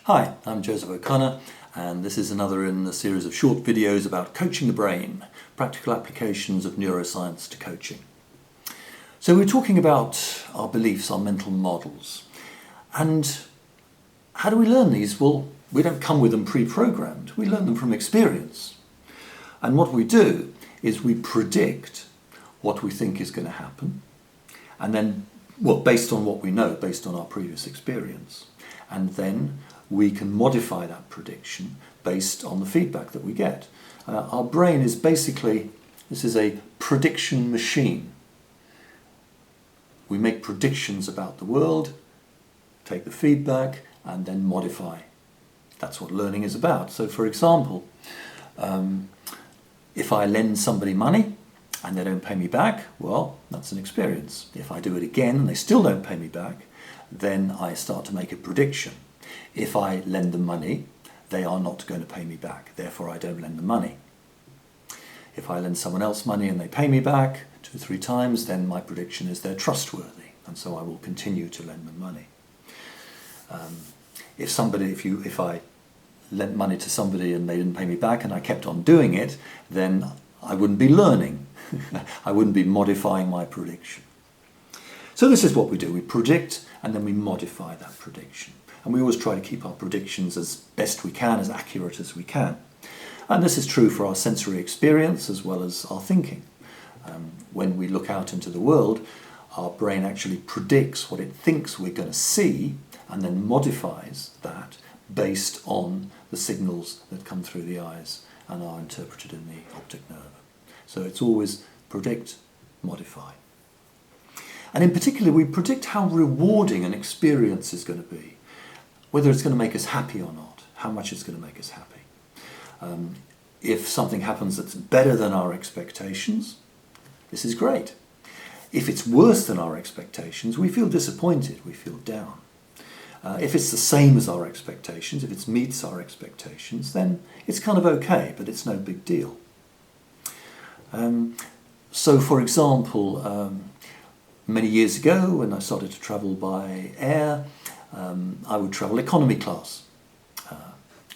Hi, I'm Joseph O'Connor, and this is another in a series of short videos about coaching the brain, practical applications of neuroscience to coaching. So we're talking about our beliefs, our mental models. And how do we learn these? Well, we don't come with them pre-programmed. We learn them from experience. And what we do is we predict what we think is going to happen, and then, based on what we know, based on our previous experience. And then we can modify that prediction based on the feedback that we get. Our brain is basically, this is a prediction machine. We make predictions about the world, take the feedback, and then modify. That's what learning is about. So for example, if I lend somebody money and they don't pay me back, well, that's an experience. If I do it again and they still don't pay me back, then I start to make a prediction. If I lend them money, they are not going to pay me back, therefore I don't lend them money. If I lend someone else money and they pay me back 2 or 3 times, then my prediction is they're trustworthy, and so I will continue to lend them money. If I lent money to somebody and they didn't pay me back and I kept on doing it, then I wouldn't be learning. I wouldn't be modifying my prediction. So this is what we do. We predict and then we modify that prediction. And we always try to keep our predictions as best we can, as accurate as we can. And this is true for our sensory experience as well as our thinking. When we look out into the world, our brain actually predicts what it thinks we're going to see and then modifies that based on the signals that come through the eyes and are interpreted in the optic nerve. So it's always predict, modify. And in particular, we predict how rewarding an experience is going to be, whether it's going to make us happy or not, how much it's going to make us happy. If something happens that's better than our expectations, this is great. If it's worse than our expectations, we feel disappointed, we feel down. If it's the same as our expectations, if it meets our expectations, then it's kind of okay, but it's no big deal. So for example, many years ago when I started to travel by air, I would travel economy class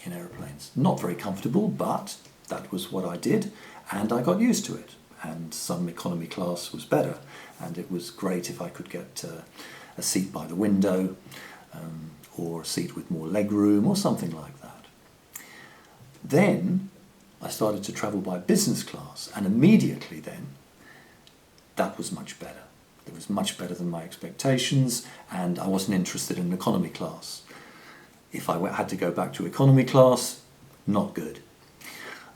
in aeroplanes. Not very comfortable, but that was what I did, and I got used to it. And some economy class was better, and it was great if I could get a seat by the window, or a seat with more leg room, or something like that. Then I started to travel by business class, and immediately then that was much better. It was much better than my expectations, and I wasn't interested in economy class. If I had to go back to economy class, not good.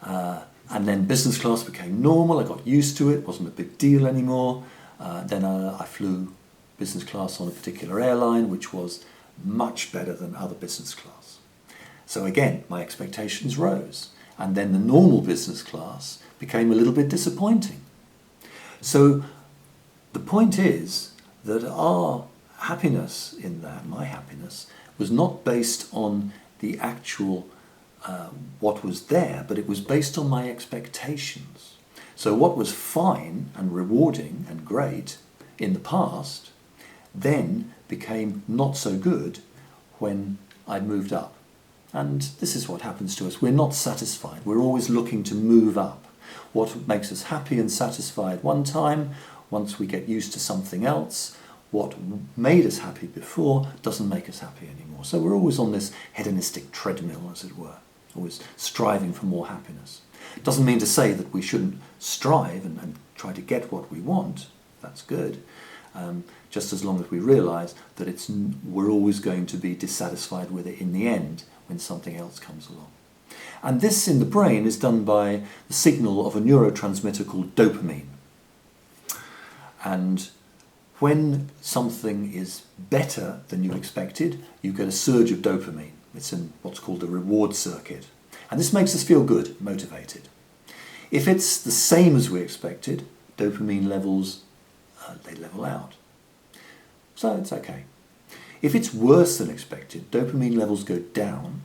And then business class became normal, I got used to it, wasn't a big deal anymore. Then I flew business class on a particular airline, which was much better than other business class. So again, my expectations rose. And then the normal business class became a little bit disappointing. So the point is that our happiness in that, my happiness, was not based on the actual what was there, but it was based on my expectations. So what was fine and rewarding and great in the past then became not so good when I moved up. And this is what happens to us. We're not satisfied. We're always looking to move up. What makes us happy and satisfied one time, once we get used to something else, what made us happy before doesn't make us happy anymore. So we're always on this hedonistic treadmill, as it were, always striving for more happiness. It doesn't mean to say that we shouldn't strive and try to get what we want. That's good. Just as long as we realise that we're always going to be dissatisfied with it in the end when something else comes along. And this in the brain is done by the signal of a neurotransmitter called dopamine. And when something is better than you expected, you get a surge of dopamine. It's in what's called the reward circuit. And this makes us feel good, motivated. If it's the same as we expected, dopamine levels, they level out. So it's okay. If it's worse than expected, dopamine levels go down,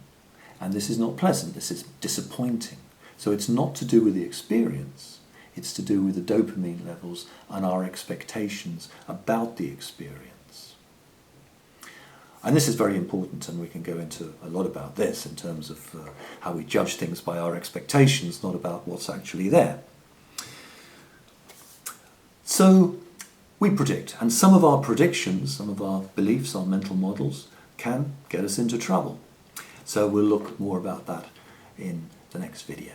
and this is not pleasant, this is disappointing. So it's not to do with the experience, it's to do with the dopamine levels and our expectations about the experience. And this is very important, and we can go into a lot about this in terms of how we judge things by our expectations, not about what's actually there. So we predict, and some of our predictions, some of our beliefs, our mental models can get us into trouble. So we'll look more about that in the next video.